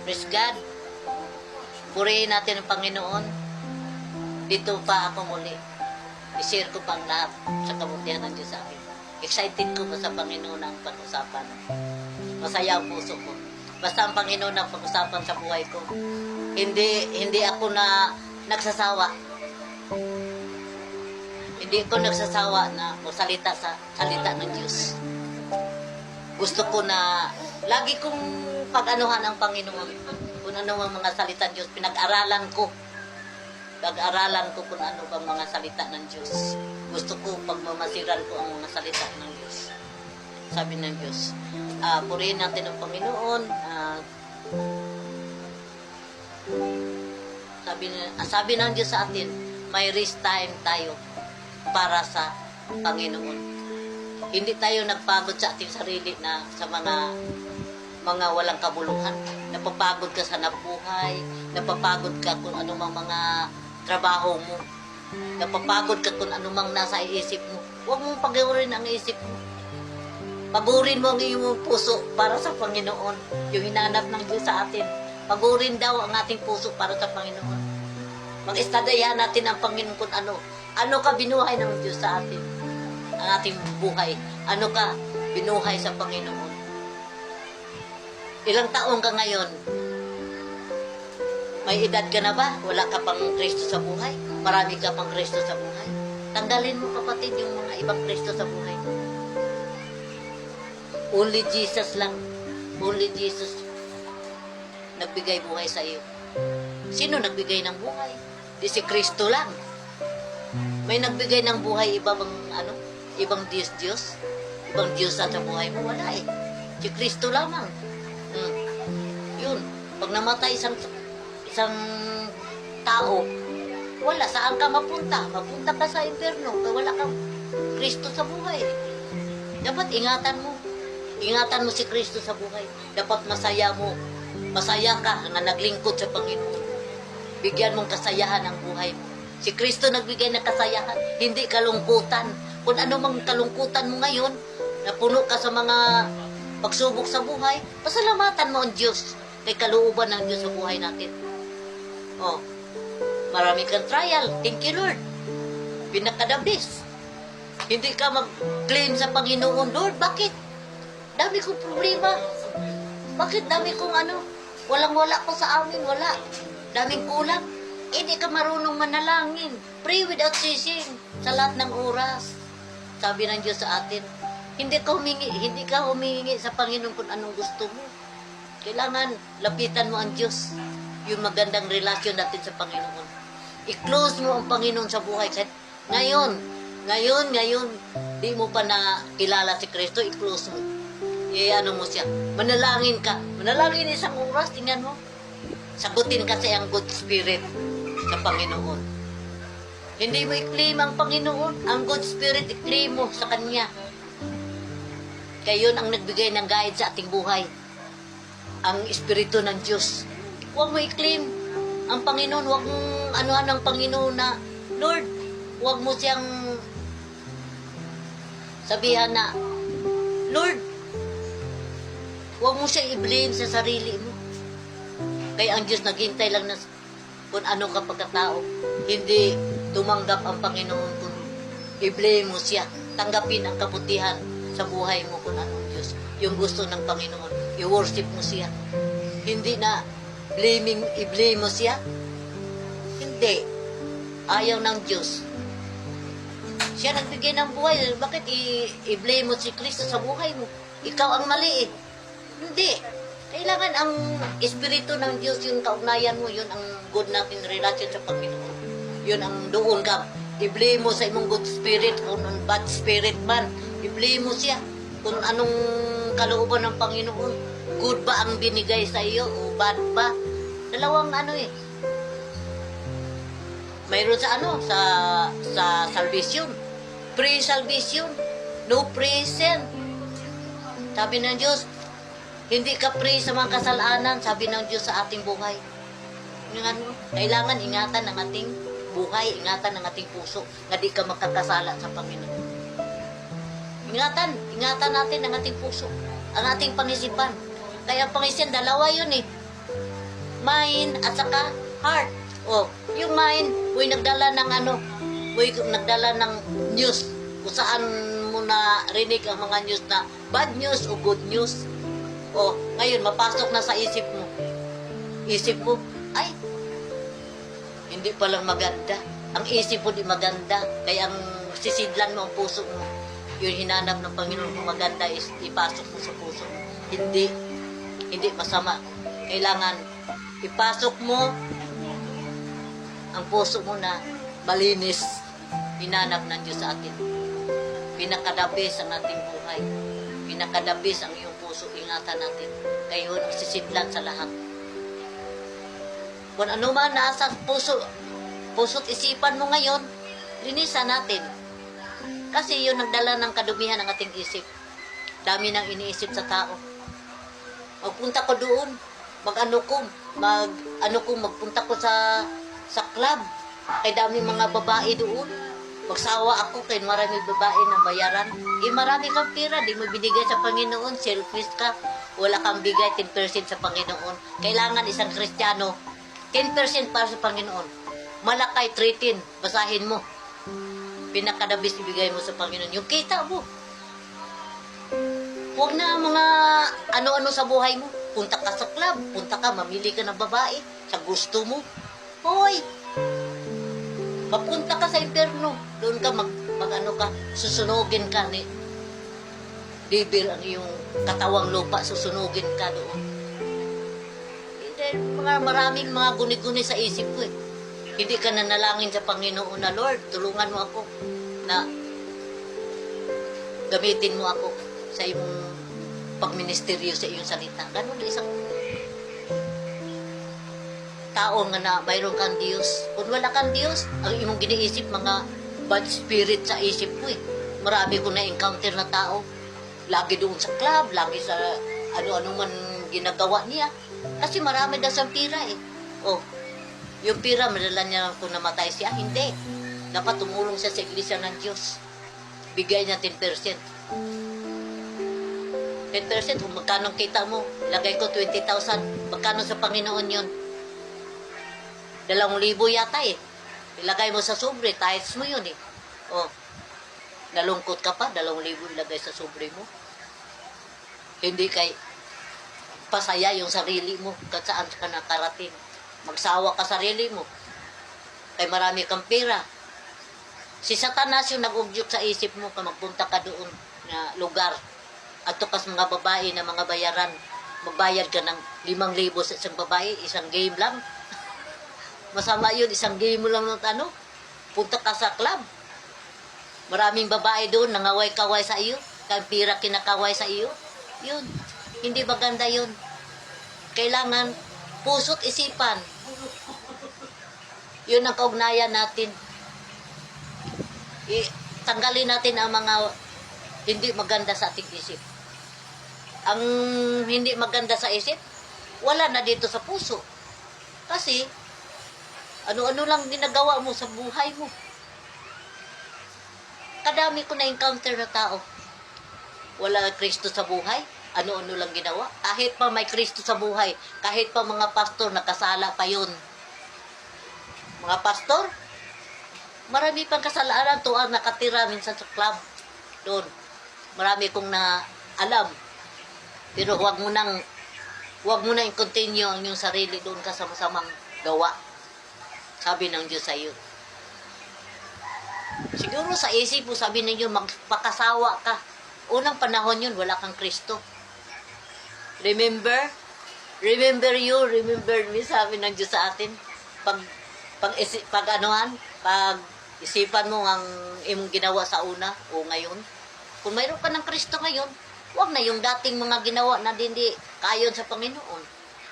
Praise God. Purihin natin ang Panginoon. Dito pa ako muli. I-share ko pang lahat sa kabutihan ng Diyos sa akin. Excited ko pa sa Panginoon ang pag-usapan. Masaya ang puso ko. Basta ang Panginoon ang pag-usapan sa buhay ko. Hindi ako na nagsasawa. Hindi ko nagsasawa na magsalita sa salita ng Diyos. Gusto ko na lagi kong pag-anuhan ang Panginoon. Kung ano ang mga salita ng Diyos, pinag-aralan ko. Pag-aralan ko kung ano bang mga salita ng Diyos. Gusto ko pagmamasiran ko ang mga salita ng Diyos. Sabi ng Diyos, purihin natin ang Panginoon. Sabi ng Diyos sa atin, may rest time tayo para sa Panginoon. Hindi tayo nagpagod sa ating sarili na sa mga walang kabuluhan. Napapagod ka sa nabuhay, napapagod ka kung anumang mga trabaho mo, napapagod ka kung anumang nasa isip mo. Huwag mong pagurin ang isip mo. Pagurin mo ang iyong puso para sa Panginoon. Yung hinanap ng Diyos sa atin. Pagurin daw ang ating puso para sa Panginoon. Mag-istadayan natin ang Panginoon kung ano. Ano ka binuhay ng Diyos sa atin? Ang ating buhay. Ano ka binuhay sa Panginoon? Ilang taon ka ngayon? May edad ka na ba? Wala ka pang Kristo sa buhay? Marami ka pang Kristo sa buhay? Tanggalin mo kapatid yung mga ibang Kristo sa buhay. Only Jesus lang. Only Jesus nagbigay buhay sa iyo. Sino nagbigay ng buhay? Di si Kristo lang. May nagbigay ng buhay ibang Diyos? Ibang Diyos sa buhay mo? Wala eh. Si Kristo lamang. Yun. Pag namatay isang tao, wala. Saan ka mapunta? Mapunta ka sa impyerno. Wala kang Kristo sa buhay. Dapat ingatan mo. Ingatan mo si Kristo sa buhay. Dapat masaya mo. Masaya ka na naglingkod sa Panginoon. Bigyan mong kasayahan ang buhay mo. Si Kristo nagbigay ng kasayahan, hindi kalungkutan. Kung ano mang kalungkutan mo ngayon, na puno ka sa mga pagsubok sa buhay, pasalamatan mo ang Diyos kay kalooban ng Diyos sa buhay natin. Oh, marami kang trial. Thank you, Lord. Pinakadabis. Hindi ka mag-claim sa Panginoon, Lord, bakit? Dami kong problema. Bakit dami kong walang-wala ko sa amin, wala. Daming kulang. Hindi ka marunong manalangin. Pray without ceasing sa lahat ng oras. Sabi ng Diyos sa atin, hindi ka humingi sa Panginoon kung anong gusto mo. Kailangan lapitan mo ang Diyos. Yung magandang relasyon natin sa Panginoon. I-close mo ang Panginoon sa buhay. Ngayon, di mo pa na kilala si Kristo, i-close mo. Mo siya. Manalangin ka. Manalangin isang oras, tingnan mo. Sagutin kasi ang good spirit sa Panginoon. Hindi mo i-claim ang Panginoon. Ang good spirit, i-claim mo sa Kanya. Kaya yun ang nagbigay ng guide sa ating buhay. Ang Espiritu ng Diyos. Huwag mo i-claim ang Panginoon. Huwag mong anuhan ng Panginoon na, Lord, huwag mo siyang sabihan na, Lord, huwag mo siyang i-blame sa sarili mo. Kaya ang Diyos naghintay lang na kung ano ka pagkatao. Hindi tumanggap ang Panginoon kung i-blame mo siya. Tanggapin ang kabutihan sa buhay mo kung anong Diyos. Yung gusto ng Panginoon, i-worship mo siya. Hindi na i-blame mo siya. Hindi. Ayaw ng Diyos. Siya nagbigay ng buhay. Bakit i-blame mo si Kristo sa buhay mo? Ikaw ang mali eh. Hindi. Kailangan ang Espiritu ng Diyos, yung kaugnayan mo, yun ang good natin relasyon sa Panginoon. Yun ang doon ka. I-blame mo sa imong good spirit, kung bad spirit man. I-blame mo siya. Kung anong kalooban ng Panginoon. Good ba ang binigay sa iyo o bad ba? Dalawang mayroon sa salvation. Pre-salvation. No present. Sabi ng Diyos, hindi ka free sa mga kasalanan, sabi ng Diyos sa ating buhay. Kailangan ingatan ng ating buhay, ingatan ng ating puso, na di ka magkakasala sa Panginoon. Ingatan natin ang ating puso, ang ating pangisipan. Kaya ang Panginoon, dalawa yun eh. Mind at saka heart. O, yung mind, may nagdala ng ano, may nagdala ng news. Kung saan mo na rinig ang mga news na bad news o good news. O, ngayon, mapasok na sa isip mo. Isip mo, ay, hindi palang maganda. Ang isip mo di maganda. Kaya ang sisidlan mo ang puso mo. Yung hinanap ng Panginoon kung maganda is ipasok mo sa puso mo. Hindi masama. Kailangan ipasok mo ang puso mo na malinis. Hinanap ng Diyos sa atin. Pinakadabis ang ating buhay. Pinakadabis ang iyong puso. Ingatan natin. Kayo ang sisidlan sa lahat. Kung ano man nasa puso't isipan mo ngayon, linisan natin. Kasi yun nagdala ng kadumihan ng ating isip. Dami nang iniisip sa tao. Magpunta ko doon, magpunta ko sa club. Kay dami mga babae doon. Magsawa ako kay marami babae na bayaran. Marami kang pira, di mo binigay sa Panginoon, selfish ka. Wala kang bigay 10% sa Panginoon. Kailangan isang Kristiyano, 10% para sa Panginoon. Malakay 13, basahin mo. Pinakadabis ibigay mo sa Panginoon. Yung kita mo. Huwag na mga ano-ano sa buhay mo. Punta ka sa club, punta ka, mamili ka ng babae sa gusto mo. Hoy! Mapunta ka sa impyerno. Doon ka mag-ano ka, susunugin ka ni Devil ang iyong katawang lupa, susunugin ka doon. Maraming mga guni-guni sa isip ko eh. Hindi ka nanalangin sa Panginoon na, Lord, tulungan mo ako na gamitin mo ako sa iyong pagministeryo sa iyong salita. Ganun na isang tao nga na mayroon kang Diyos. Kung wala kang Diyos, ang imong giniisip, mga bad spirit sa isip mo eh. Marami ko na-encounter na tao. Lagi doon sa club, lagi sa ano-ano man ginagawa niya. Kasi marami daw sa pira eh. Oh, yung pira, madala niya kung namatay siya. Hindi. Dapat tumulong siya sa iglesia ng Diyos. Bigay niya 10%. 10%, kung magkano kita mo, lagay ko 20,000. Magkano sa Panginoon yun? 2,000 yata eh. Ilagay mo sa sobre, tithes mo yun eh. Oh, nalungkot ka pa, 2,000 ilagay sa sobre mo. Hindi kay pasaya yung sarili mo, kahit saan ka nakarating. Magsawa ka sarili mo. Kay marami kang pera. Si Satanas yung nag-ugyok sa isip mo kung magpunta ka doon na lugar. At tukas mga babae na mga bayaran. Magbayad ka ng 5,000 sa isang babae, isang game lang. Masama yun, isang game mo lang ng ano. Punta ka sa club. Maraming babae doon, nangaway-kaway sa iyo. Kang pira kinakaway sa iyo. Yun, hindi maganda yun. Kailangan puso't isipan. Yun ang kaugnayan natin. Tanggalin natin ang mga hindi maganda sa ating isip. Ang hindi maganda sa isip, wala na dito sa puso. Kasi, ano-ano lang ginagawa mo sa buhay mo. Kadami ko na-encounter na tao. Wala Kristo sa buhay. Ano-ano lang ginawa. Kahit pa may Kristo sa buhay, kahit pa mga pastor, nakasala pa yun. Mga pastor, marami pang kasalanan to ang nakatira minsan sa club. Doon. Marami kong na alam. Pero huwag mo nang i-continue ang iyong sarili doon ka sa masamang gawa. Sabi ng Diyos sa iyo. Siguro sa isip mo, sabi ninyo, magpakasawa ka. Unang panahon yun, wala kang Kristo. Remember me, sabi ng Diyos sa atin. Pag isipan mo ang imong ginawa sa una o ngayon. Kung mayroon ka ng Kristo ngayon, huwag na yung dating mga ginawa na hindi kayon sa Panginoon.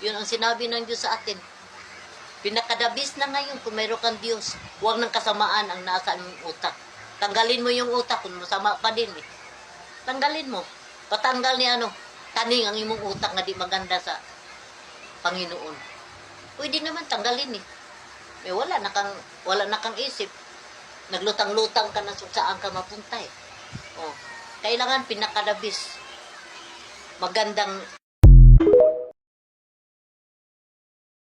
Yun ang sinabi ng Diyos sa atin. Pinakadabis na ngayon kung mayroon kang Diyos, huwag ng kasamaan ang nasa iyong utak. Tanggalin mo yung utak kung masama pa din eh. Tanggalin mo. Patanggal ni taning ang imong utak na di maganda sa Panginoon. Pwede naman tanggalin eh. May wala na kang isip. Naglutang-lutang ka na saan ka mapunta eh. Oh, kailangan pinakadabis. Magandang